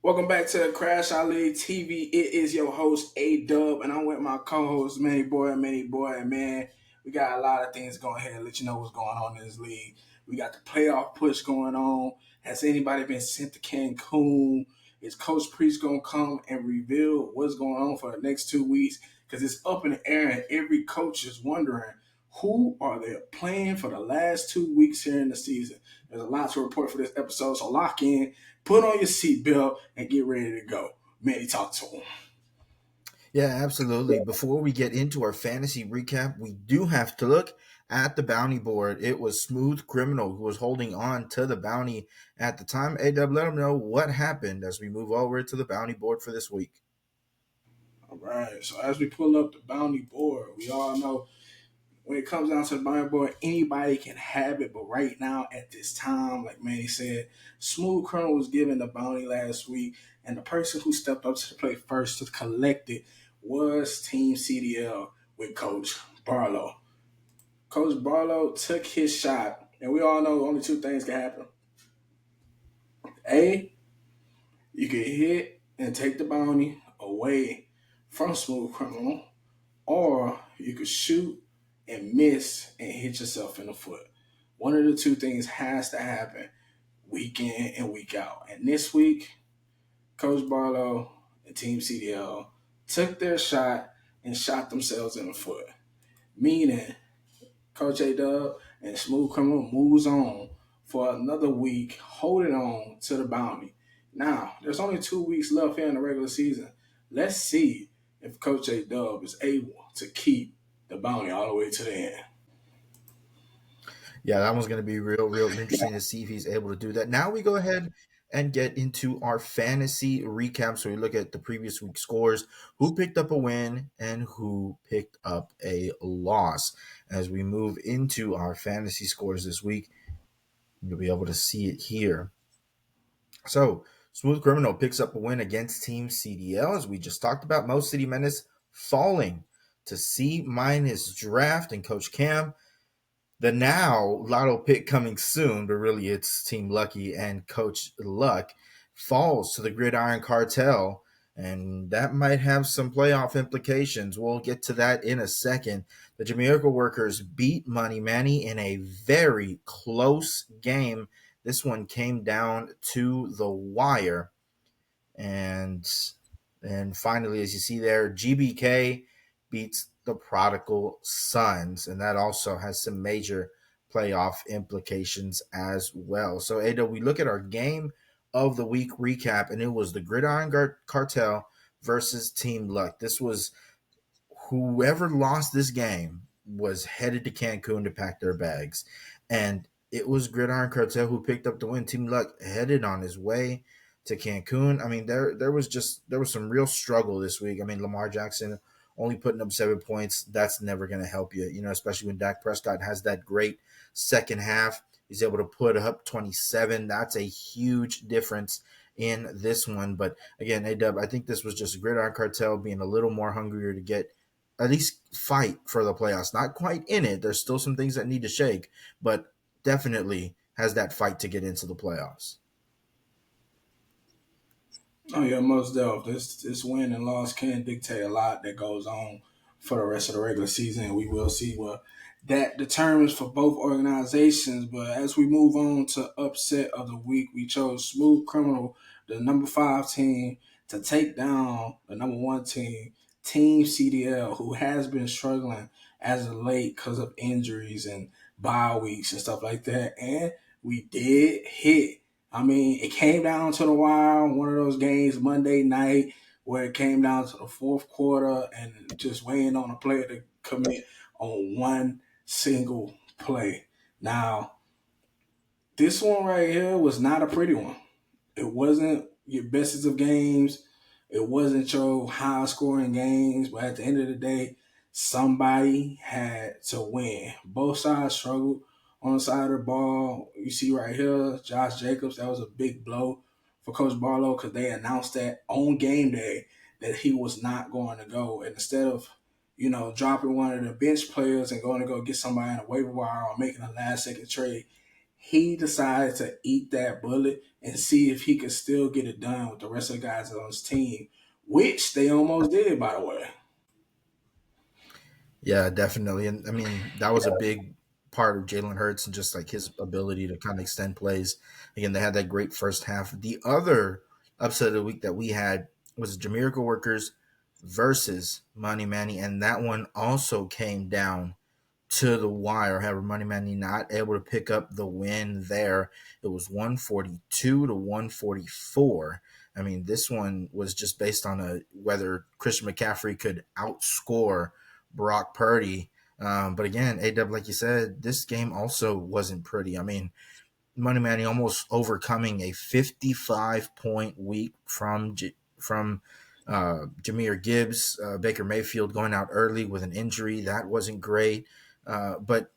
Welcome back to Crash Our League TV. It is your host A Dub, and I'm with my co-host Manny Boy, man. We got a lot of things going here. Let you know what's going on in this league. We got the playoff push going on. Has anybody been sent to Cancun? Is Coach Priest gonna come and reveal what's going on for the next 2 weeks? Because it's up in the air, and every coach is wondering who are they playing for the last 2 weeks here in the season. There's a lot to report for this episode, so lock in. Put on your seatbelt and get ready to go. Manny, talk to him. Yeah, absolutely. Before we get into our fantasy recap, we do have to look at the bounty board. It was Smooth Criminal who was holding on to the bounty at the time. AW, let them know what happened as we move over to the bounty board for this week. All right. So as we pull up the bounty board, we all know when it comes down to the bounty board, anybody can have it. But right now, at this time, like Manny said, Smooth Criminal was given the bounty last week, and the person who stepped up to the plate first to collect it was Team CDL with Coach Barlow. Coach Barlow took his shot, and we all know only two things can happen. A, you can hit and take the bounty away from Smooth Criminal, or you could shoot and miss and hit yourself in the foot. One of the two things has to happen week in and week out. And this week, Coach Barlow and Team CDL took their shot and shot themselves in the foot. Meaning, Coach A Dub and Smooth Criminal moves on for another week, holding on to the bounty. Now, there's only 2 weeks left here in the regular season. Let's see if Coach A Dub is able to keep the bounty all the way to the end. Yeah, that one's going to be real interesting to see if he's able to do that. Now we go ahead and get into our fantasy recap. So we look at the previous week scores, who picked up a win and who picked up a loss. As we move into our fantasy scores this week, you'll be able to see it here. So, Smooth Criminal picks up a win against Team CDL, as we just talked about. Mo City Menace falling to C minus draft, and Coach Cam. The now lotto pick coming soon, but really it's Team Lucky and Coach Luck falls to the Gridiron Cartel, and that might have some playoff implications. We'll get to that in a second. The Jamaica Workers beat Money Manny in a very close game. This one came down to the wire. And finally, as you see there, GBK beats the Prodigal Sons, and that also has some major playoff implications as well. So, Ada, we look at our game of the week recap, and it was the Gridiron Cartel versus Team Luck. This was whoever lost this game was headed to Cancun to pack their bags, and it was Gridiron Cartel who picked up the win. Team Luck headed on his way to Cancun. I mean, there was some real struggle this week. I mean, Lamar Jackson only putting up 7 points. That's never going to help you, especially when Dak Prescott has that great second half. He's able to put up 27. That's a huge difference in this one. But again, A-Dub, I think this was just a Gridiron Cartel being a little more hungrier to get at least fight for the playoffs. Not quite in it. There's still some things that need to shake, but definitely has that fight to get into the playoffs. Oh yeah, most definitely. This win and loss can dictate a lot that goes on for the rest of the regular season. We will see what that determines for both organizations. But as we move on to upset of the week, we chose Smooth Criminal, the number 5 team, to take down the number 1 team, Team CDL, who has been struggling as of late because of injuries and bye weeks and stuff like that. And we did hit. I mean, it came down to the wire, one of those games Monday night where it came down to the fourth quarter and just waiting on a player to commit on one single play. Now, this one right here was not a pretty one. It wasn't your bestest of games. It wasn't your high scoring games, but at the end of the day, somebody had to win. Both sides struggled on the side of the ball. You see right here, Josh Jacobs, that was a big blow for Coach Barlow because they announced that on game day that he was not going to go. And instead of, dropping one of the bench players and going to go get somebody on a waiver wire or making a last second trade, he decided to eat that bullet and see if he could still get it done with the rest of the guys on his team, which they almost did, by the way. Yeah, definitely. And I mean, that was a big part of Jalen Hurts and just like his ability to kind of extend plays. Again, they had that great first half. The other upset of the week that we had was Jamaica Workers versus Money Manny, and that one also came down to the wire. However, Money Manny not able to pick up the win there. It was 142 to 144. I mean, this one was just based on whether Christian McCaffrey could outscore Brock Purdy. But again, AW, like you said, this game also wasn't pretty. I mean, Money Manny almost overcoming a 55-point week from Jahmyr Gibbs. Baker Mayfield going out early with an injury. That wasn't great. But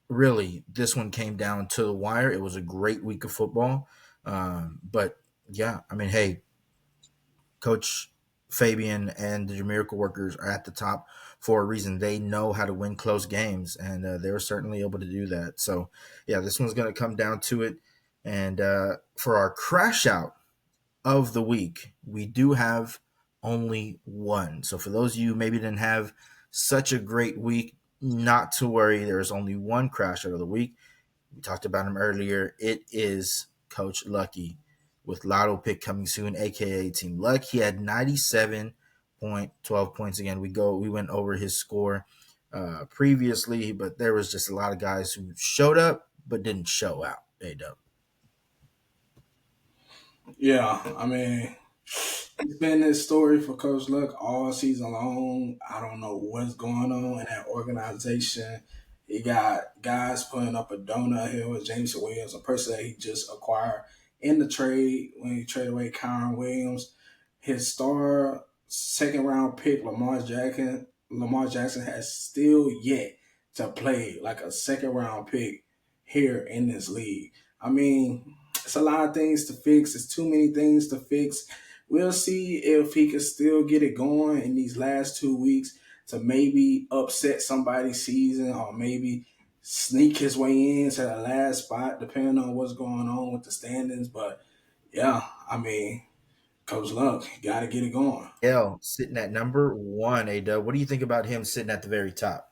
really, this one came down to the wire. It was a great week of football. But yeah, I mean, hey, Coach Fabian and the Miracle Workers are at the top for a reason. They know how to win close games, and they were certainly able to do that. So, yeah, this one's going to come down to it. And for our crash out of the week, we do have only one. So, for those of you who maybe didn't have such a great week, not to worry. There's only one crash out of the week. We talked about him earlier. It is Coach Lucky with Lotto Pick coming soon, aka Team Luck. He had 97.12 points. Again, we went over his score previously, but there was just a lot of guys who showed up but didn't show out. A-Dub. Yeah, I mean, it's been this story for Coach Luck all season long. I don't know what's going on in that organization. He got guys putting up a donut here with Jameson Williams, a person that he just acquired in the trade when he traded away Kyron Williams. His star second round pick, Lamar Jackson has still yet to play like a second round pick here in this league. I mean, it's a lot of things to fix. It's too many things to fix. We'll see if he can still get it going in these last 2 weeks to maybe upset somebody's season or maybe sneak his way into the last spot, depending on what's going on with the standings. But yeah, I mean, Coach Luck, got to get it going. L sitting at number one, A-Dub. What do you think about him sitting at the very top?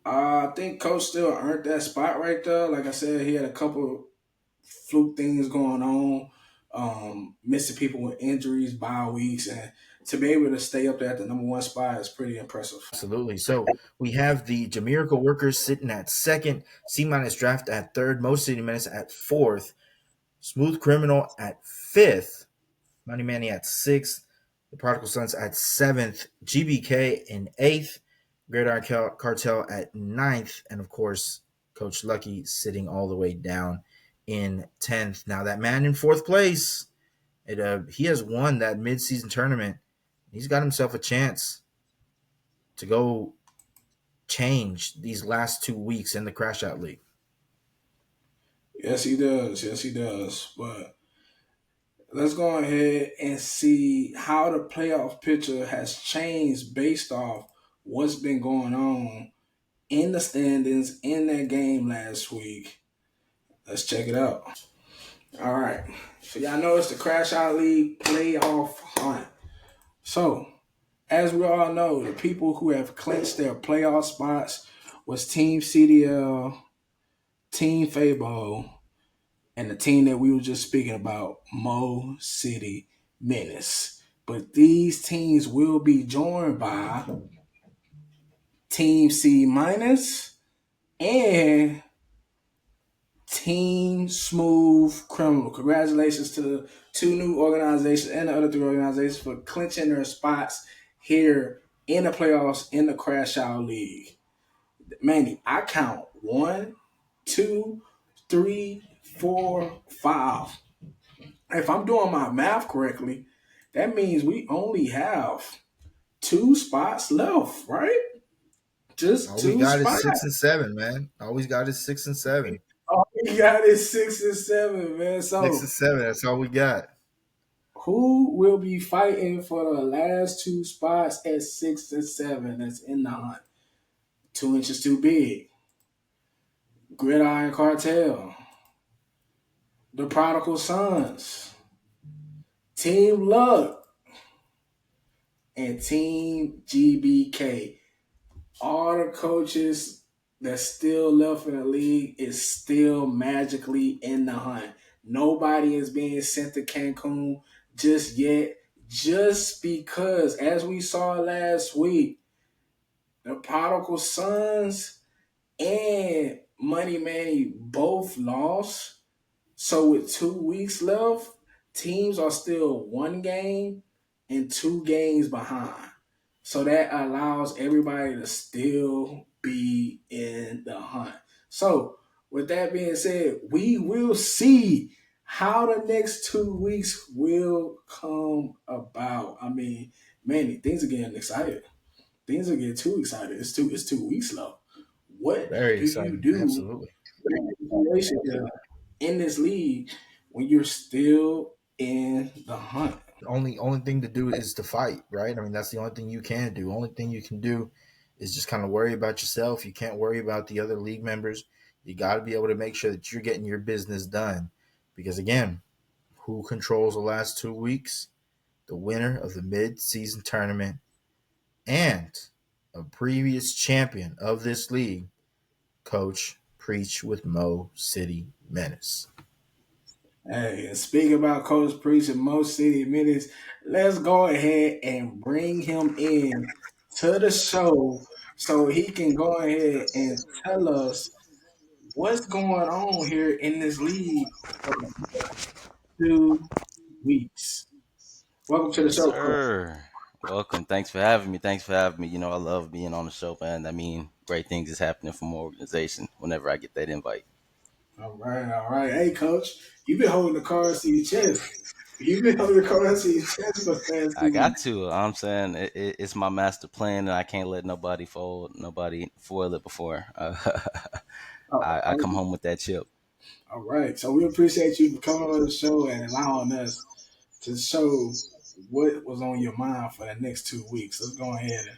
I think Coach still earned that spot right there. Like I said, he had a couple fluke things going on, missing people with injuries, bye weeks, and to be able to stay up there at the number one spot is pretty impressive. Absolutely. So we have the Jamaica Workers sitting at second, C minus draft at third, Most City Minutes at fourth, Smooth Criminal at fifth, Money Manny at sixth, the Prodigal Sons at seventh, GBK in eighth, Great Iron Cartel at ninth, and of course, Coach Lucky sitting all the way down in 10th. Now, that man in fourth place, he has won that midseason tournament. He's got himself a chance to go change these last 2 weeks in the Crash Out League. Yes, he does. Yes, he does. But let's go ahead and see how the playoff picture has changed based off what's been going on in the standings in that game last week. Let's check it out. All right. So y'all know it's the Crash Out League playoff hunt. So, as we all know, the people who have clinched their playoff spots was Team CDL, Team Fabo, and the team that we were just speaking about, Mo City Menace. But these teams will be joined by Team C minus and Team Smooth Criminal. Congratulations to the two new organizations and the other three organizations for clinching their spots here in the playoffs in the Crash Out League. Manny, I count 1, 2, 3, 4, 5. If I'm doing my math correctly, that means we only have two spots left, right? Just All we two got is spots. 6 and 7, man. All we got is 6 and 7. All we got is 6 and 7, man. 6 and 7. That's all we got. Who will be fighting for the last two spots at 6 and 7 that's in the hunt? 2 inches too big. Gridiron Cartel, the Prodigal Sons, Team Luck, and Team GBK. All the coaches that's still left in the league is still magically in the hunt. Nobody is being sent to Cancun just yet, just because, as we saw last week, the Prodigal Sons and Money Manny both lost. So with 2 weeks left, teams are still 1 game and 2 games behind. So that allows everybody to still be in the hunt. So with that being said, we will see how the next 2 weeks will come about. I mean, man, things are getting excited. Things are getting too excited. It's 2 weeks left. What Very do you exciting. do Absolutely. in this league when you're still in the hunt? Only thing to do is to fight, right? I mean, that's the only thing you can do. Only thing you can do is just kind of worry about yourself. You can't worry about the other league members. You got to be able to make sure that you're getting your business done. Because again, who controls the last 2 weeks? The winner of the mid-season tournament and a previous champion of this league, Coach Preach with Mo City Menace. Hey, and speaking about Coach Priest and Most City Minutes, let's go ahead and bring him in to the show so he can go ahead and tell us what's going on here in this league for the 2 weeks. Welcome to the Yes, show, Coach. sir. Welcome. Thanks for having me. Thanks for having me. I love being on the show, man. I mean, great things is happening for my organization whenever I get that invite. All right, all right. Hey, Coach, you've been holding the cards to your chest. You've been holding the cards to your chest for the past I 2 weeks. got to. I'm saying it's my master plan, and I can't let nobody nobody foil it before Oh, I come home with that chip. all right. So we appreciate you for coming on the show and allowing us to show what was on your mind for the next 2 weeks. Let's go ahead and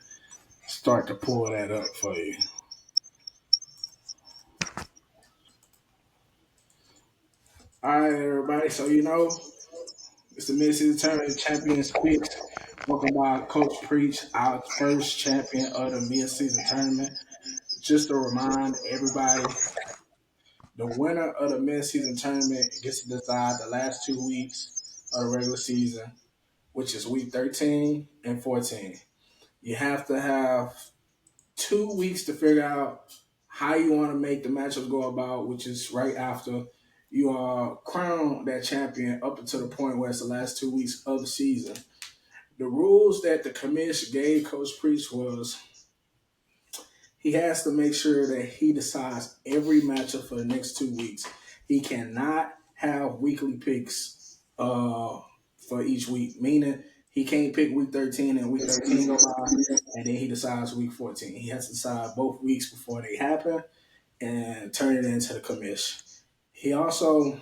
start to pull that up for you. All right, everybody. So it's the mid-season tournament champions picks. Welcome by Coach Preach, our first champion of the mid-season tournament. Just to remind everybody, the winner of the mid-season tournament gets to decide the last 2 weeks of the regular season, which is week 13 and 14. You have to have 2 weeks to figure out how you want to make the matchups go about, which is right after you are crowned that champion up until the point where it's the last 2 weeks of the season. The rules that the commission gave Coach Priest was he has to make sure that he decides every matchup for the next 2 weeks. He cannot have weekly picks for each week, meaning he can't pick week 13 and week 13 go by, and then he decides week 14. He has to decide both weeks before they happen and turn it into the commission. He also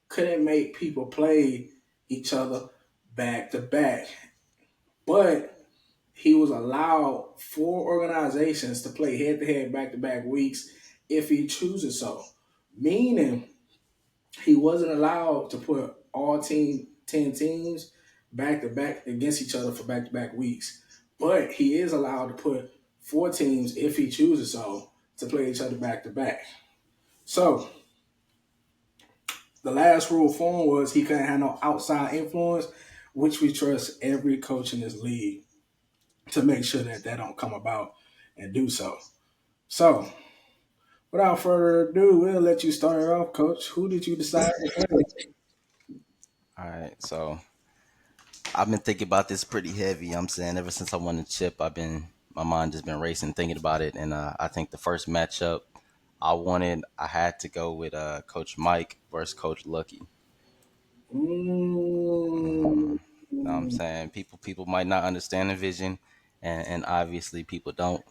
couldn't make people play each other back to back, but he was allowed 4 organizations to play head to head back to back weeks if he chooses so. Meaning he wasn't allowed to put all 10 teams back to back against each other for back to back weeks. But he is allowed to put 4 teams if he chooses so to play each other back to back. So the last rule for him was he couldn't have no outside influence, which we trust every coach in this league to make sure that that don't come about and do so. So, without further ado, we'll let you start it off, Coach. Who did you decide to play? All right, so I've been thinking about this pretty heavy. I'm saying ever since I won the chip, my mind just been racing thinking about it, and I think the first matchup I had to go with Coach Mike versus Coach Lucky. Mm, Know what I'm saying? People might not understand the vision, and obviously people don't.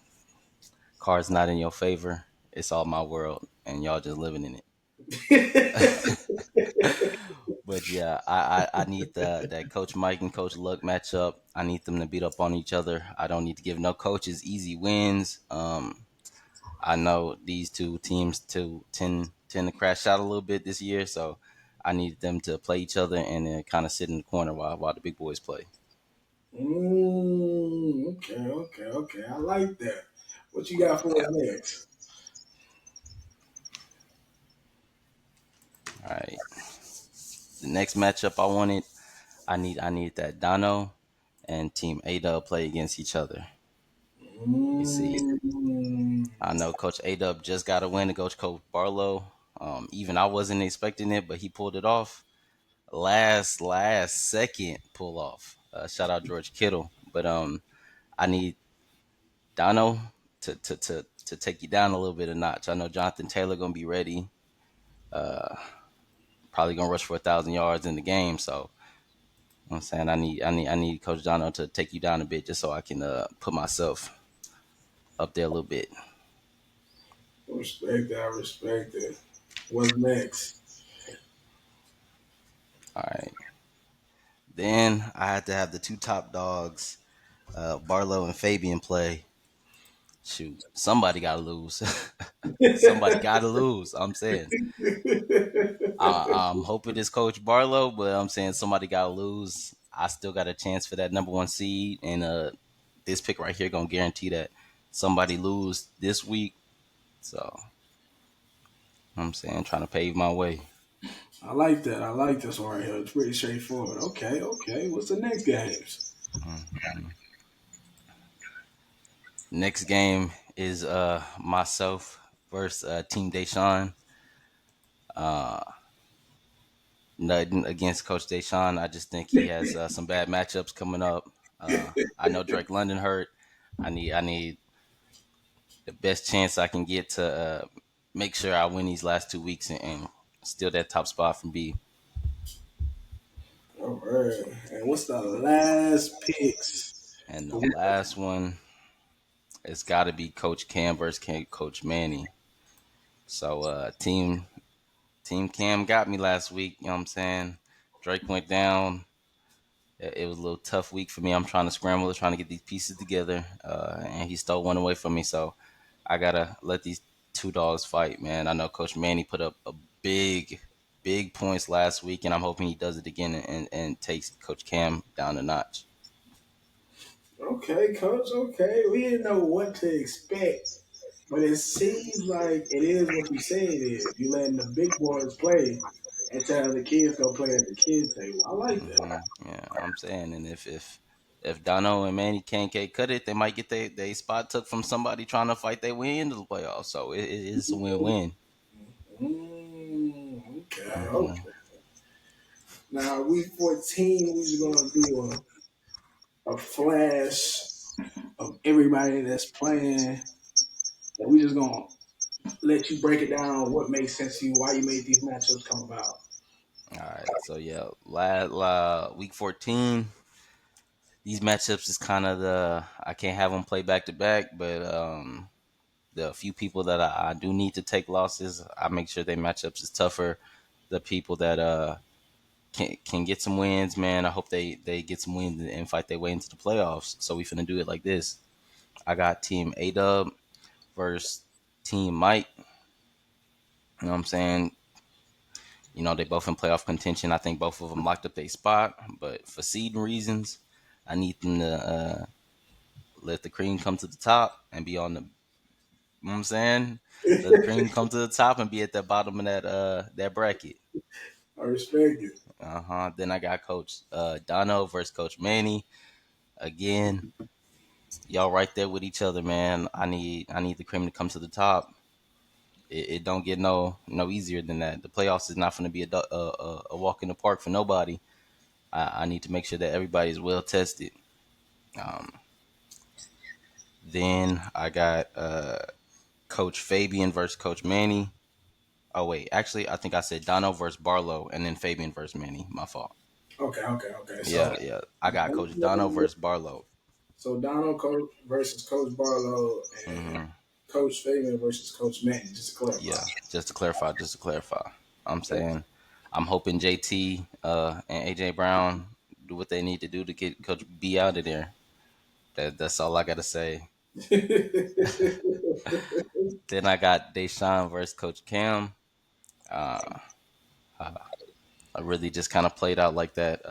Cards not in your favor. It's all my world, and y'all just living in it. But yeah, I need that Coach Mike and Coach Luck matchup. I need them to beat up on each other. I don't need to give no coaches easy wins. I know these two teams to tend to crash out a little bit this year, so I need them to play each other and then kind of sit in the corner while the big boys play. Okay. I like that. What you got for us next? All right. The next matchup I need that Dono and Team A-Dub play against each other. You see, Mm, I know Coach A-Dub just got a win against Coach Barlow. Even I wasn't expecting it, but he pulled it off. Last second pull off. Shout out George Kittle. But I need Dono to take you down a little bit a notch. I know Jonathan Taylor gonna be ready. Probably gonna rush for 1,000 yards in the game. So I'm saying I need Coach Dono to take you down a bit just so I can put myself up there a little bit. respect that. I respect it. What's next? All right. Then I had to have the two top dogs, Barlow and Fabian play. Shoot, somebody got to lose. Somebody got to lose. I'm saying. I'm hoping it's Coach Barlow, but I'm saying somebody got to lose. I still got a chance for that number one seed, and this pick right here gonna guarantee that somebody lose this week. So I'm saying trying to pave my way. I like that. I like this one right here. It's pretty straightforward. Okay. What's the next games? Mhm. Next game is myself versus Team Deshaun. Nothing against Coach Deshaun. I just think he has some bad matchups coming up. I know Drake London hurt. I need the best chance I can get to make sure I win these last 2 weeks and steal that top spot from B. All right. And what's the last picks? And the last one, it's got to be Coach Cam versus Coach Manny. So Team Cam got me last week. You know what I'm saying? Drake went down. It was a little tough week for me. I'm trying to scramble, trying to get these pieces together, and he stole one away from me. So I gotta let these two dogs fight, man. I know Coach Manny put up a big points last week, and I'm hoping he does it again and takes Coach Cam down a notch. Okay, coach. Okay. We didn't know what to expect, but it seems like it is what you say it is. You letting the big boys play and telling the kids go play at the kids table. I like that. Yeah, I'm saying, and if Dono and Manny can't cut it, they might get they spot took from somebody trying to fight their way into the playoffs. So it is a win-win. Okay. Now week 14, we're just gonna do a flash of everybody that's playing, and we just gonna let you break it down. What makes sense to you? Why you made these matchups come about? All right, so yeah, week 14. These matchups is kind of I can't have them play back to back, but the few people that I do need to take losses, I make sure their matchups is tougher. The people that can get some wins, man. I hope they get some wins and fight their way into the playoffs. So we finna do it like this. I got Team A Dub versus Team Mike. You know what I'm saying? You know, they both in playoff contention. I think both of them locked up their spot, but for seeding reasons, I need them to let the cream come to the top and be on the. You know what I'm saying? Let the cream come to the top and be at the bottom of that bracket. I respect it. Then I got Coach Dono versus Coach Manny. Again, y'all right there with each other, man. I need the cream to come to the top. It don't get no easier than that. The playoffs is not going to be a walk in the park for nobody. I need to make sure that everybody is well tested. Um, then I got Coach Fabian versus Coach Manny. Oh wait, actually I think I said Dono versus Barlow and then Fabian versus Manny. My fault. Okay. Yeah. I got Coach Dono versus Barlow. So Donald Coach versus Coach Barlow and hmm Coach Fagan versus Coach Manning. Just to clarify. Yeah, just to clarify. I'm saying I'm hoping JT and AJ Brown do what they need to do to get Coach B out of there. That's all I gotta say. Then I got Deshaun versus Coach Cam. Uh, I really just kind of played out like that.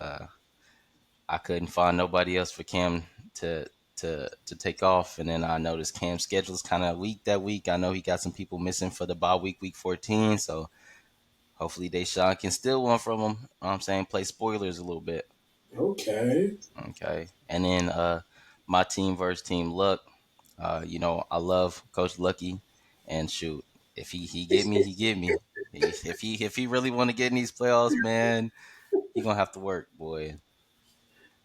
I couldn't find nobody else for Cam to to take off, and then I noticed Cam's schedule is kind of weak that week. I know he got some people missing for the bye week, week 14. So hopefully Deshaun can steal one from him. You know what I'm saying, play spoilers a little bit. Okay. Okay, and then my team versus Team Luck. I love Coach Lucky, and shoot, if he get me, he get me. If he really want to get in these playoffs, man, he gonna have to work, boy.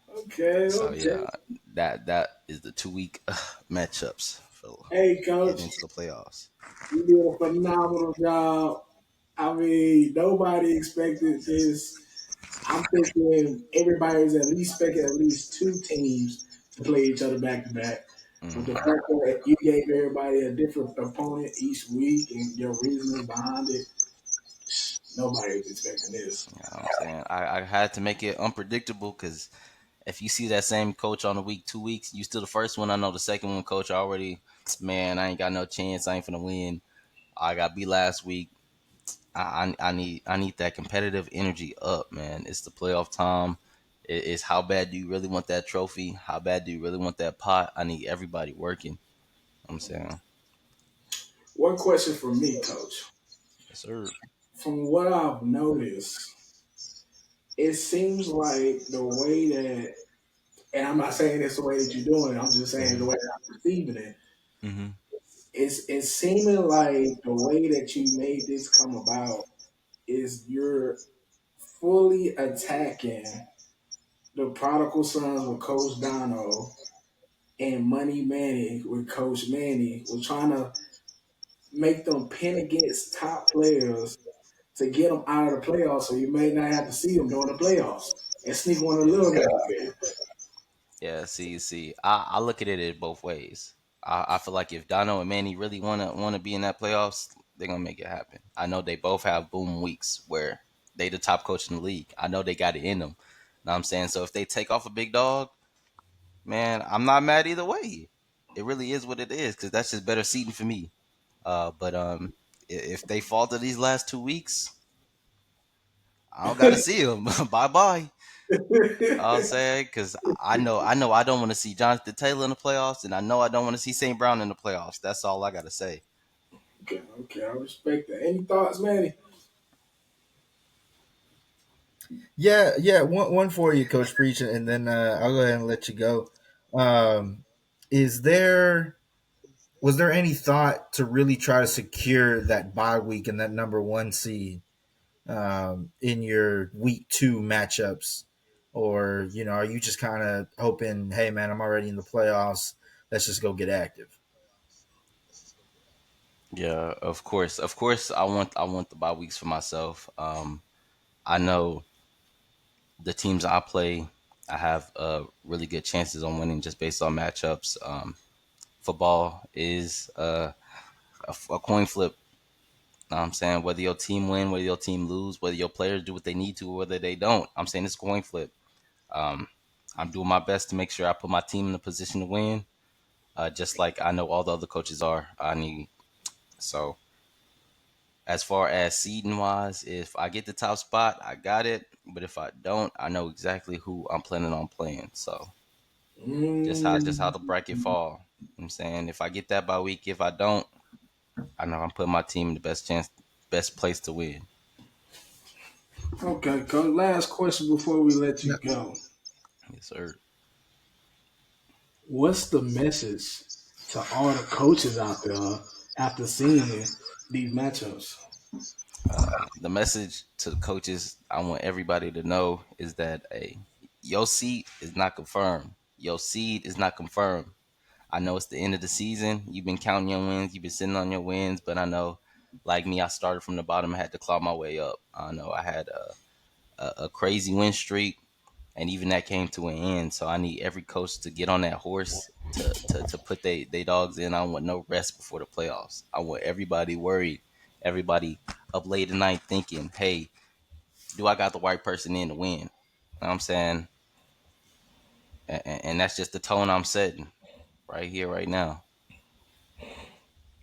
Okay. So Okay. yeah, that is the 2 week matchups for Hey, getting coach, into the playoffs. you did a phenomenal job. I mean, nobody expected this. I'm thinking everybody's at least expecting at least two teams to play each other back to back. But the fact Hmm. that you gave everybody a different opponent each week and your reasonings behind it, nobody was expecting this. You know what I'm saying, I had to make it unpredictable because if you see that same coach on the week 2 weeks, you still the first one. I know the second one, coach already. Man, I ain't got no chance. I ain't finna win. I got beat last week. I need that competitive energy up, man. It's the playoff time. It's how bad do you really want that trophy? How bad do you really want that pot? I need everybody working. I'm saying, One question for me, coach. yes, sir. From what I've noticed, it seems like the way that, and I'm not saying it's the way that you're doing it, I'm just saying the Hmm. way that I'm perceiving it, Hmm. it's seeming like the way that you made this come about is you're fully attacking the prodigal sons with Coach Dono and Money Manny with Coach Manny. We're trying to make them pin against top players to get them out of the playoffs, so you may not have to see them during the playoffs and sneak one of the Yeah. little guys in. Yeah, see, I look at it both ways. I feel like if Dono and Manny really wanna be in that playoffs, they're gonna make it happen. I know they both have boom weeks where they the top coach in the league. I know they got it in them. Know what I'm saying? So if they take off a big dog, man, I'm not mad either way. It really is what it is because that's just better seating for me. But if they fall to these last 2 weeks, I don't got to see them. Bye bye. I'll say because I know I don't want to see Jonathan Taylor in the playoffs, and I know I don't want to see St. Brown in the playoffs. That's all I gotta say. Okay, okay, I respect that. Any thoughts, Manny? Yeah, yeah. One for you, Coach Preach, and then I'll go ahead and let you go. Um, is there was there any thought to really try to secure that bye week and that number one seed in your week two matchups, or are you just kind of hoping, hey man, I'm already in the playoffs, let's just go get active? Yeah, of course. I want the bye weeks for myself. I know the teams I play, I have really good chances on winning just based on matchups. Football is a coin flip. Know what I'm saying, whether your team win, whether your team lose, whether your players do what they need to, or whether they don't. I'm saying it's a coin flip. Um, I'm doing my best to make sure I put my team in a position to win. Just like I know all the other coaches are. I need so as far as seeding wise, if I get the top spot, I got it. But if I don't, I know exactly who I'm planning on playing. So just how Mm, the bracket fall. I'm saying if I get that by week, if I don't, I know I'm putting my team in the best place to win. okay, coach. Last question before we let you No. go. Yes, sir. What's the message to all the coaches out there after seeing these matchups? The message to the coaches I want everybody to know is that your seat is not confirmed. Your seed is not confirmed. I know it's the end of the season. You've been counting your wins. You've been sitting on your wins, but I know, like me, I started from the bottom. I had to claw my way up. I know I had a crazy win streak, and even that came to an end. So I need every coach to get on that horse to put they dogs in. I don't want no rest before the playoffs. I want everybody worried, everybody up late at night thinking, hey, do I got the right person in to win? You know what I'm saying? And that's just the tone I'm setting right here, right now.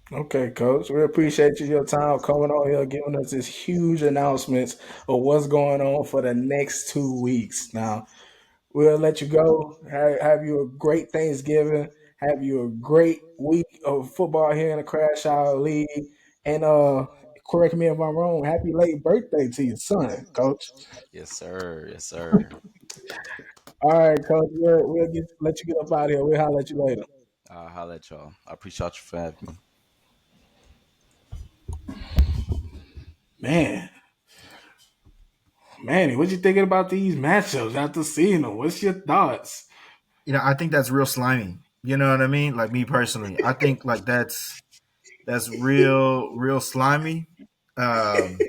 Okay, Coach. We appreciate your time coming on here, giving us this huge announcements of what's going on for the next 2 weeks. Now, we'll let you go. Have you a great Thanksgiving. Have you a great week of football here in the Crash Out League. And correct me if I'm wrong. Happy late birthday to your son, Coach. Yes, sir. Yes, sir. All right, Coach. Let you get up out of here. We'll holler at you later. I'll holla at y'all. I appreciate you for having me. Man, Manny, what you thinking about these matchups after seeing them? What's your thoughts? I think that's real slimy. You know what I mean? Like me personally, I think like that's real slimy. Um,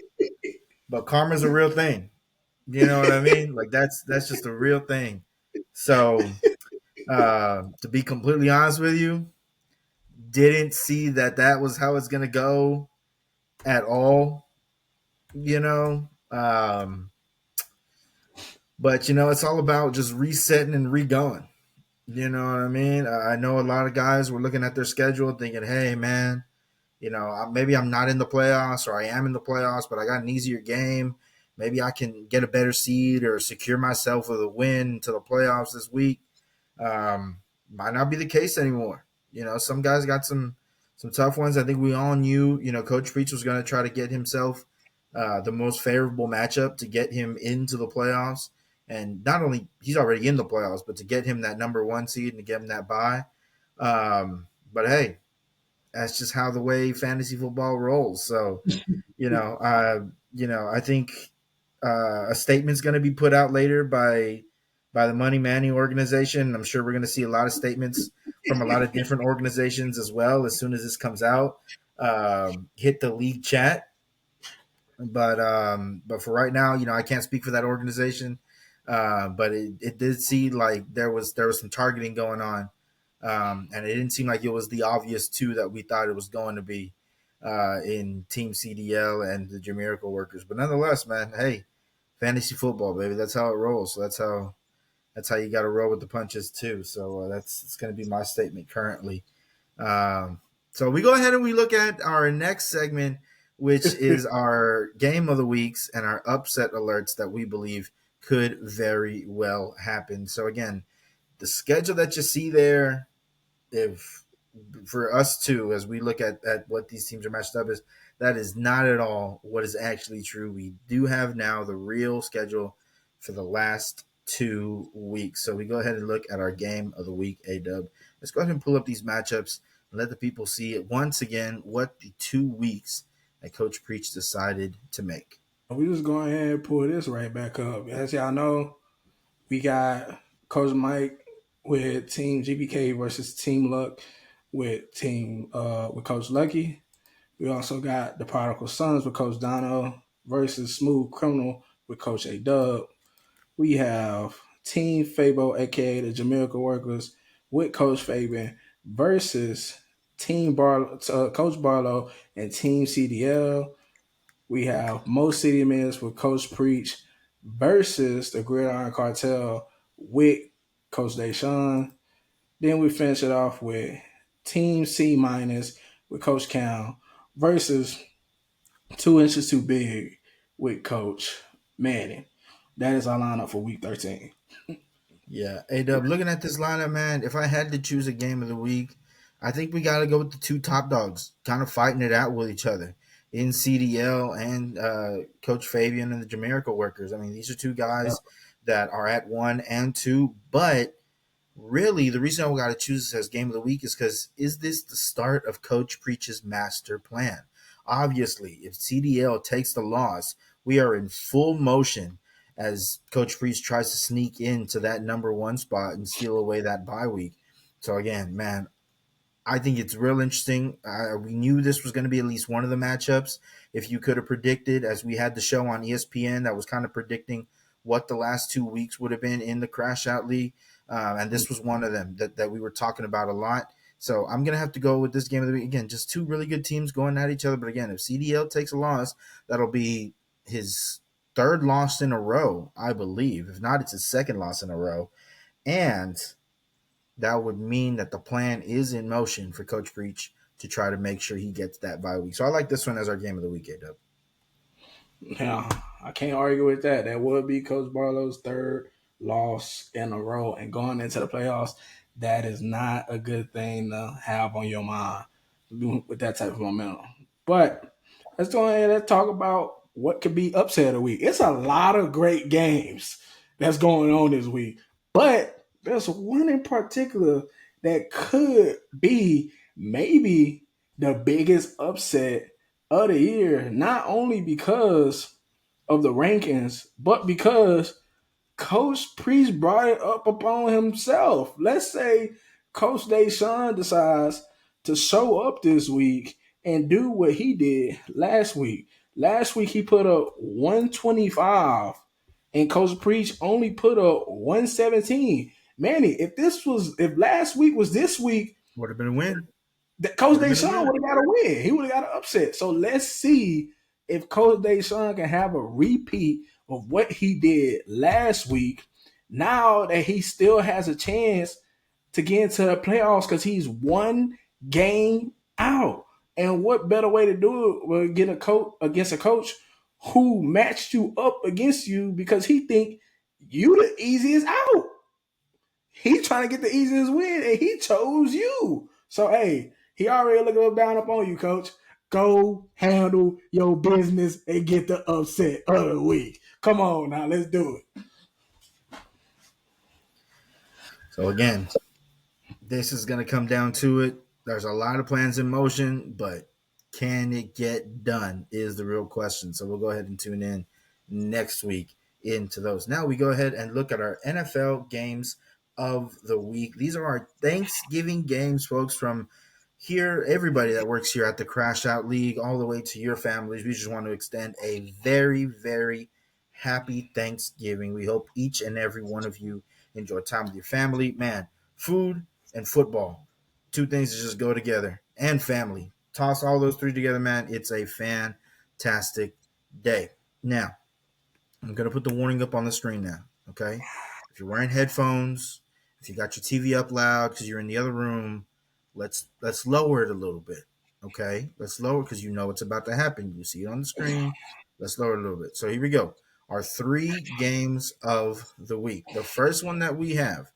but karma's a real thing. You know what I mean? Like that's just a real thing. So to be completely honest with you, didn't see that was how it's gonna go at all. You know, but it's all about just resetting and re-going. You know what I mean? I know a lot of guys were looking at their schedule thinking, "Hey, man, maybe I'm not in the playoffs or I am in the playoffs, but I got an easier game. Maybe I can get a better seed or secure myself with a win to the playoffs this week." Might not be the case anymore. Some guys got some tough ones. I think we all knew, Coach Preach was going to try to get himself the most favorable matchup to get him into the playoffs. And not only he's already in the playoffs, but to get him that number one seed and to get him that bye. But hey, that's just how the way fantasy football rolls. So, I think a statement's going to be put out later by the Money Manning organization. I'm sure we're going to see a lot of statements from a lot of different organizations as well as soon as this comes out. Hit the league chat, but for right now, I can't speak for that organization. But it did seem like there was some targeting going on, and it didn't seem like it was the obvious two that we thought it was going to be in Team CDL and the Jamaica workers. But nonetheless, man, hey, fantasy football, baby, that's how it rolls. So that's how you got to roll with the punches too. So that's going to be my statement currently. So we go ahead and we look at our next segment, which is our game of the weeks and our upset alerts that we believe could very well happen. So again, the schedule that you see there, if for us too, as we look at what these teams are matched up as, that is not at all what is actually true. We do have now the real schedule for the last 2 weeks. So we go ahead and look at our game of the week, A-Dub. Let's go ahead and pull up these matchups and let the people see it once again what the 2 weeks that Coach Preach decided to make. We just go ahead and pull this right back up. As y'all know, we got Coach Mike with Team GBK versus Team Luck with Coach Lucky. We also got the Prodigal Sons with Coach Dono versus Smooth Criminal with Coach A Dub. We have Team Fabo, aka the Jamaica Workers, with Coach Fabian versus Coach Barlow and Team CDL. We have Mo City Minutes with Coach Preach versus the Gridiron Cartel with Coach Deshaun. Then we finish it off with Team C minus with Coach Cal versus 2 inches too big with Coach Manning. That is our lineup for week 13. Yeah, A-Dub, looking at this lineup, man, if I had to choose a game of the week, I think we got to go with the two top dogs, kind of fighting it out with each other in CDL and Coach Fabian and the Jamaica Workers. I mean, these are two guys that are at 1 and 2, but really the reason I got to choose this as game of the week is because is this the start of Coach Preach's master plan? Obviously, if CDL takes the loss, we are in full motion as Coach Preach tries to sneak into that number one spot and steal away that bye week. So again, man, I think it's real interesting. We knew this was going to be at least one of the matchups. If you could have predicted, as we had the show on ESPN that was kind of predicting what the last 2 weeks would have been in the Crash Out League, and this was one of them that we were talking about a lot. So I'm going to have to go with this game of the week. Again, just two really good teams going at each other. But again, if CDL takes a loss, that'll be his third loss in a row, I believe. If not, it's his second loss in a row. And that would mean that the plan is in motion for Coach Preach to try to make sure he gets that bye week. So I like this one as our game of the week, A-Dub. Now, I can't argue with that. That would be Coach Barlow's third loss in a row. And going into the playoffs, that is not a good thing to have on your mind with that type of momentum. But let's go ahead and talk about what could be upset of the week. It's a lot of great games that's going on this week. But there's one in particular that could be maybe the biggest upset of the year, not only because of the rankings, but because Coach Priest brought it up upon himself. Let's say Coach Deshaun decides to show up this week and do what he did last week. Last week he put up 125 and Coach Priest only put up 117. Manny, if last week was this week, Would have been a win. Coach Deshaun would have got a win. He would have got an upset. So let's see if Coach Deshaun can have a repeat of what he did last week. Now that he still has a chance to get into the playoffs because he's one game out. And what better way to do it than get a coach against a coach who matched you up against you because he think you the easiest out. He's trying to get the easiest win, and he chose you. So, hey, he already looking down upon you, Coach. Go handle your business and get the upset of the week. Come on now, let's do it. So again, this is going to come down to it. There's a lot of plans in motion, but can it get done is the real question. So we'll go ahead and tune in next week into those. Now we go ahead and look at our NFL games of the week. These are our Thanksgiving games, folks, from here, everybody that works here at the Crash Out League, all the way to your families. We just want to extend a very, very happy Thanksgiving. We hope each and every one of you enjoy time with your family. Man, food and football, two things that just go together, and family. Toss all those three together, man. It's a fantastic day. Now, I'm going to put the warning up on the screen now, okay? If you're wearing headphones, if you got your TV up loud because you're in the other room, let's lower it a little bit, okay? Let's lower because you know what's about to happen. You see it on the screen. Let's lower it a little bit. So here we go. Our 3 games of the week. The first one that we have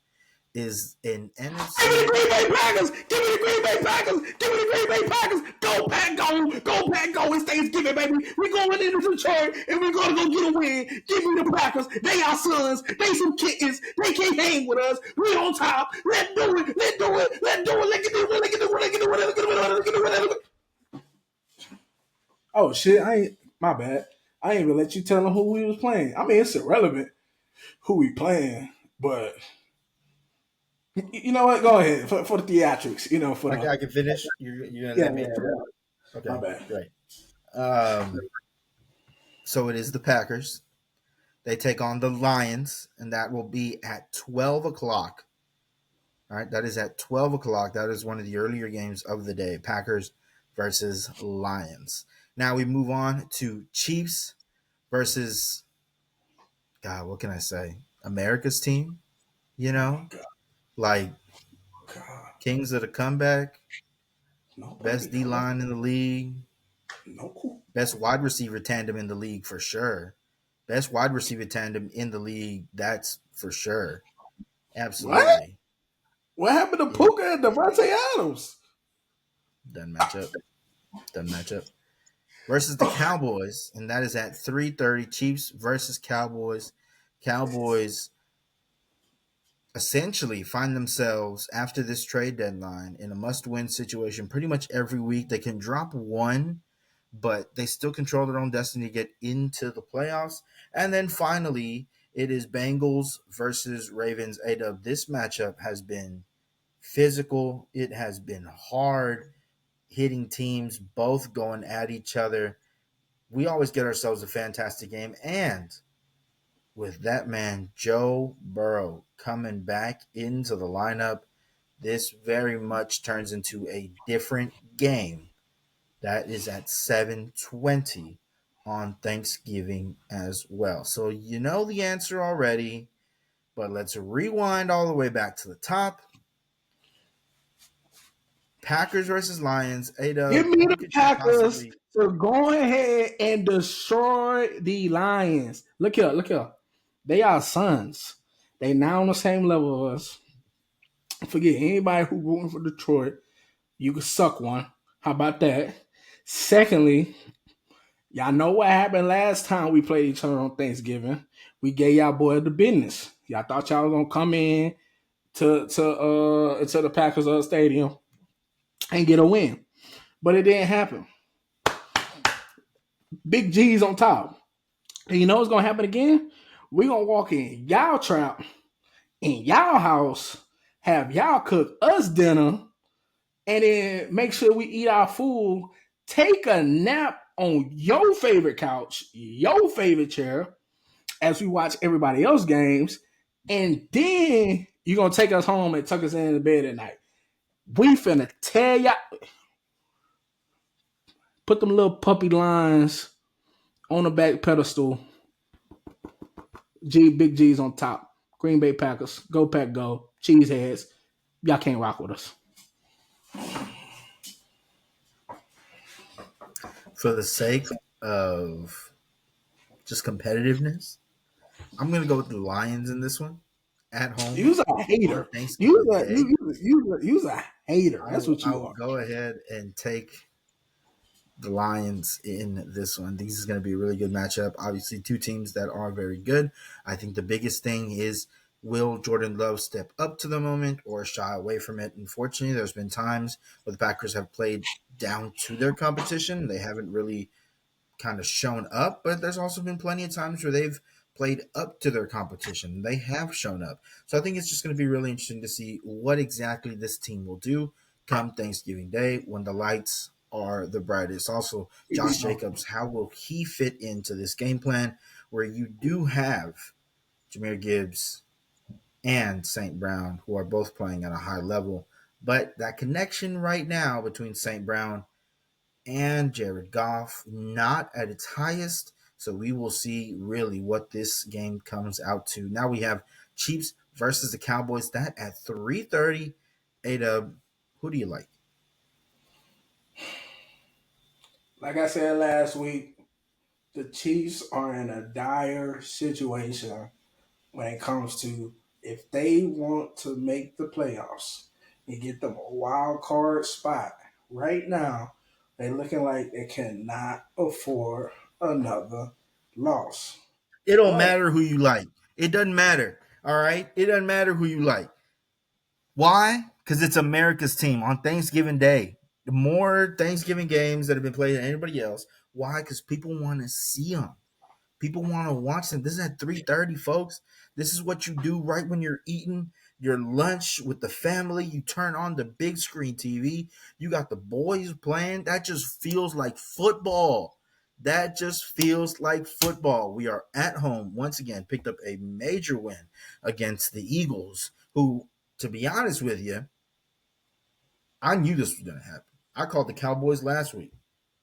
is an NFC. Give me the Green Bay Packers! Give me the Green Bay Packers! Give me the Green Bay Packers! Go Pack, go! Go Pack, go! It's Thanksgiving, baby. We're going into Detroit and we're going to go get a win. Give me the Packers. They our sons. They some kittens. They can't hang with us. We on top. Let's do it. Let's do it. Let's do it. Let's get the win. Let's get the win. Let's get the win. Let's get the win. Let's get the win. Let's get the win. Oh shit! My bad. I ain't even let you tell them who we was playing. I mean, it's irrelevant who we playing, but you know what? Go ahead for the theatrics. You know, for I can finish. You're gonna yeah, let me yeah, through. yeah. Okay, My bad. great. So it is the Packers. They take on the Lions, and that will be at 12 o'clock. All right, that is at 12 o'clock. That is one of the earlier games of the day. Packers versus Lions. Now we move on to Chiefs versus, God, what can I say? America's team, you know? Like, God, Kings of the comeback, no, best D-line in the league, no. best wide receiver tandem in the league for sure. Best wide receiver tandem in the league, that's for sure. Absolutely. What happened to Puka and Devontae Adams? Doesn't match up. Versus the Cowboys, and that is at 3:30. Chiefs versus Cowboys. Cowboys essentially find themselves after this trade deadline in a must-win situation pretty much every week. They can drop one, but they still control their own destiny to get into the playoffs. And then finally, it is Bengals versus Ravens. A-Dub, this matchup has been physical. It has been hard hitting teams, both going at each other. We always get ourselves a fantastic game. And with that man, Joe Burrow, coming back into the lineup, this very much turns into a different game. That is at 7:20 on Thanksgiving as well. So you know the answer already, but let's rewind all the way back to the top. Packers versus Lions. Give me Who the could you Packers possibly? to go ahead and destroy the Lions. Look here, look here. They are sons. They now on the same level of us. Forget anybody who rooting for Detroit. You could suck one. How about that? Secondly, y'all know what happened last time we played each other on Thanksgiving. We gave y'all boy the business. Y'all thought y'all was gonna come in to the Packers stadium and get a win. But it didn't happen. Big G's on top. And you know what's gonna happen again? We're gonna walk in y'all trap in y'all house, have y'all cook us dinner, and then make sure we eat our food, take a nap on your favorite couch, your favorite chair, as we watch everybody else games, and then you're gonna take us home and tuck us in the bed at night. We finna tell y'all, put them little puppy lines on the back pedestal. Big G's on top. Green Bay Packers, go Pack, go. Cheeseheads, y'all can't rock with us. For the sake of just competitiveness, I'm gonna go with the Lions in this one at home You's a on hater. Thanksgiving Day. You's a hater. That's what I you will are. go ahead and take the Lions in this one. I think this is going to be a really good matchup. Obviously, two teams that are very good. I think the biggest thing is, will Jordan Love step up to the moment or shy away from it? Unfortunately, there's been times where the Packers have played down to their competition. They haven't really kind of shown up, but there's also been plenty of times where they've played up to their competition. They have shown up. So I think it's just going to be really interesting to see what exactly this team will do come Thanksgiving Day when the lights are the brightest. Also, Josh Jacobs, how will he fit into this game plan where you do have Jahmyr Gibbs and St. Brown, who are both playing at a high level, but that connection right now between St. Brown and Jared Goff not at its highest. So we will see really what this game comes out to. Now we have Chiefs versus the Cowboys. That at 3:30. A-Dub, who do you like? Like I said last week, the Chiefs are in a dire situation when it comes to if they want to make the playoffs and get them a wild card spot. Right now, they're looking like they cannot afford another loss. It don't But matter who you like. It doesn't matter. All right? It doesn't matter who you like. Why? Because it's America's team on Thanksgiving Day. More Thanksgiving games that have been played than anybody else. Why? Because people want to see them. People want to watch them. This is at 3:30, folks. This is what you do right when you're eating your lunch with the family. You turn on the big screen TV. You got the boys playing. That just feels like football. That just feels like football. We are at home once again, picked up a major win against the Eagles, who, to be honest with you, I knew this was going to happen. I called the Cowboys last week.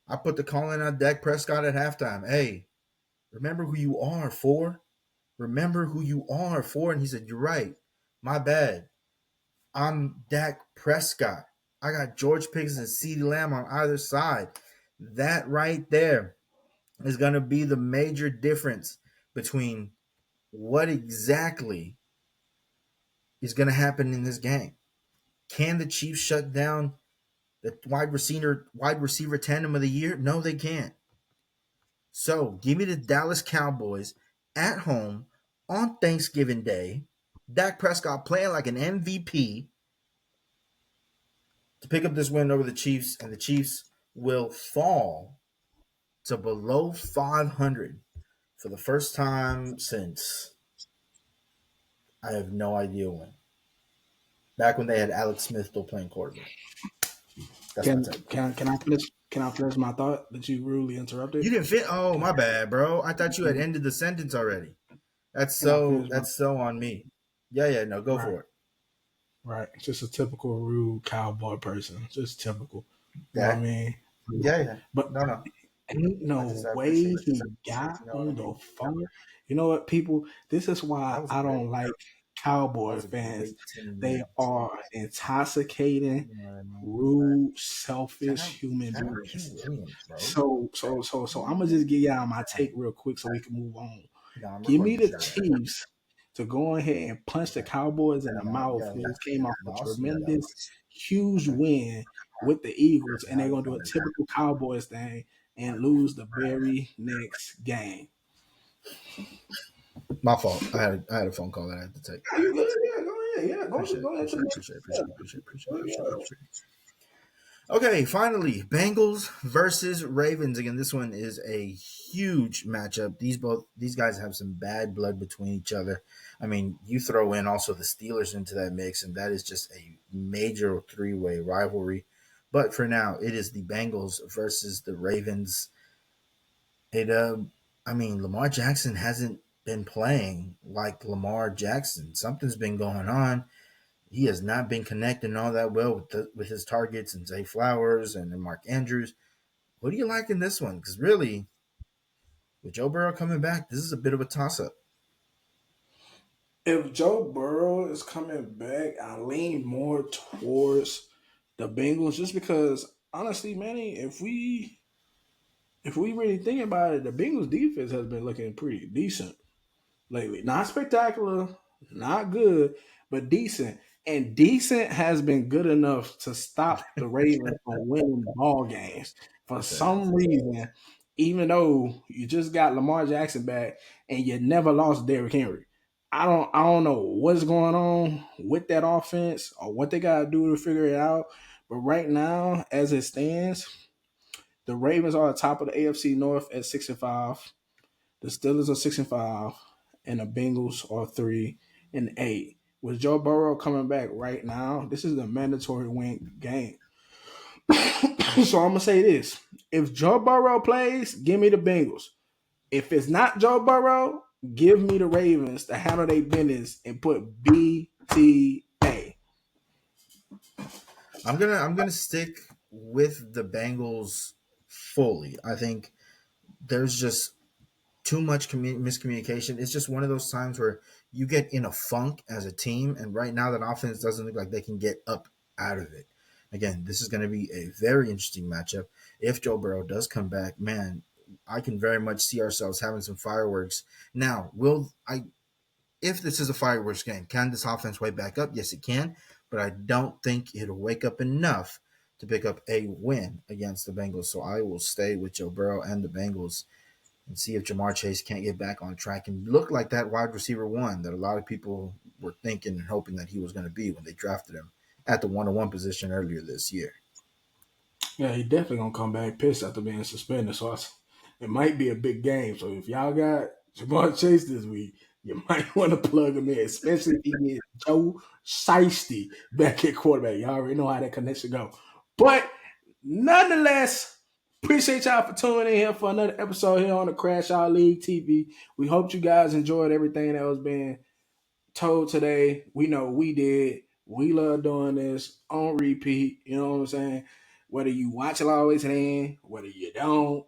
I put the call in on Dak Prescott at halftime. Hey, remember who you are for? Remember who you are for? And he said, you're right. My bad. I'm Dak Prescott. I got George Pickens and CeeDee Lamb on either side. That right there is going to be the major difference between what exactly is going to happen in this game. Can the Chiefs shut down the wide receiver tandem of the year? No, they can't. So give me the Dallas Cowboys at home on Thanksgiving Day. Dak Prescott playing like an MVP to pick up this win over the Chiefs, and the Chiefs will fall to below 500 for the first time since I have no idea when. Back when they had Alex Smith still playing quarterback. That's my can take. can I finish? Can I finish my thought that you rudely interrupted? You didn't fit. Oh, my bad, bro. I thought you had ended the sentence already. That's Can I so. finish my That's so on me. Yeah. No, go right? for it. Right. Just a typical rude cowboy person. Just typical. You know what I That. mean? Yeah. But No. ain't no I way appreciate he you. got You know what I on the mean? phone. You know what, people? This is That why was I great. don't like That Cowboy was a fans. great 10 They minutes. are intoxicating, You know what I mean? rude, Shout selfish out, human shout out Q beings. Williams, bro. So I'm gonna just give y'all my take real quick so we can move on. Nah, I'm Give me recording the the show. Chiefs to go ahead and punch the Okay. Cowboys in the Nah, mouth. yeah, This came off a nah, I'll submit that one. tremendous, huge Okay. win with the Eagles, Yeah, and I they're had a gonna do a phone call. typical Cowboys thing and lose the very next game. My fault. I had a phone call that I had to take. You good? Yeah, go ahead. Yeah, Appreciate it. go ahead to the next. Appreciate it. Okay, finally, Bengals versus Ravens. Again, this one is a huge matchup. These guys have some bad blood between each other. I mean, you throw in also the Steelers into that mix, and that is just a major three-way rivalry. But for now, it is the Bengals versus the Ravens. It I mean, Lamar Jackson hasn't been playing like Lamar Jackson. Something's been going on. He has not been connecting all that well with his targets and Zay Flowers and Mark Andrews. What do you like in this one? Because really, with Joe Burrow coming back, this is a bit of a toss up. If Joe Burrow is coming back, I lean more towards the Bengals just because honestly, Manny, if we really think about it, the Bengals defense has been looking pretty decent lately. Not spectacular, not good, but decent. And decent has been good enough to stop the Ravens from winning ball games. For Okay. some reason, even though you just got Lamar Jackson back and you never lost Derrick Henry. I don't know what's going on with that offense or what they gotta do to figure it out. But right now, as it stands, the Ravens are at the top of the AFC North at 6-5. The Steelers are 6-5, and the Bengals are 3-8. With Joe Burrow coming back right now, this is a mandatory win game. So I'm gonna say this: if Joe Burrow plays, give me the Bengals. If it's not Joe Burrow, give me the Ravens to handle their business and put BTA. I'm gonna stick with the Bengals fully. I think there's just too much miscommunication. It's just one of those times where you get in a funk as a team, and right now that offense doesn't look like they can get up out of it. Again, this is going to be a very interesting matchup. If Joe Burrow does come back, man, I can very much see ourselves having some fireworks. Now, will I? If this is a fireworks game, can this offense wake back up? Yes, it can, but I don't think it'll wake up enough to pick up a win against the Bengals. So I will stay with Joe Burrow and the Bengals and see if Jamar Chase can't get back on track and look like that wide receiver one that a lot of people were thinking and hoping that he was going to be when they drafted him at the 101 position earlier this year. Yeah, he definitely gonna come back pissed after being suspended. So it might be a big game. So if y'all got Jamar Chase this week, you might want to plug him in, especially if he gets Joe Shiesty back at quarterback. Y'all already know how that connection go. But nonetheless, appreciate y'all for tuning in here for another episode here on the Crash Out League TV. We hope you guys enjoyed everything that was being told today. We know we did. We love doing this on repeat. You know what I'm saying? Whether you watch it all the way to the end, whether you don't,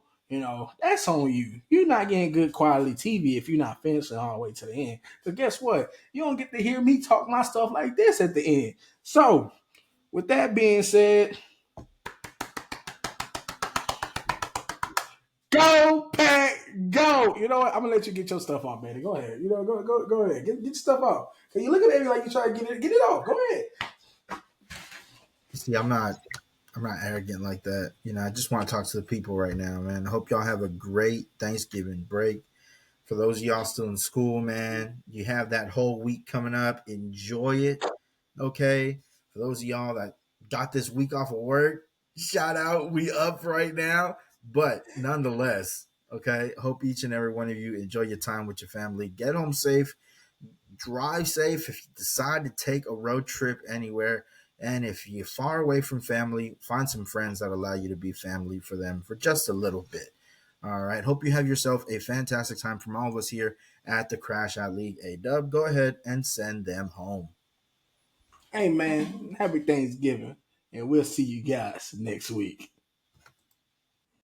that's on you. You're not getting good quality TV if you're not finishing all the way to the end. So guess what? You don't get to hear me talk my stuff like this at the end. So with that being said, go Pack, go! You know what? I'm gonna let you get your stuff off, man. Go ahead. Go ahead. Get your stuff off. Cause you look at me like you try to get it off. Go ahead. See, I'm not arrogant like that. I just want to talk to the people right now, man. I hope y'all have a great Thanksgiving break. For those of y'all still in school, man, you have that whole week coming up. Enjoy it. Okay. For those of y'all that got this week off of work, shout out. We up right now. But nonetheless, okay, hope each and every one of you enjoy your time with your family. Get home safe. Drive safe if you decide to take a road trip anywhere. And if you're far away from family, find some friends that allow you to be family for them for just a little bit. All right. Hope you have yourself a fantastic time from all of us here at the Crash Out League. A-Dub, go ahead and send them home. Hey man, happy Thanksgiving, and we'll see you guys next week.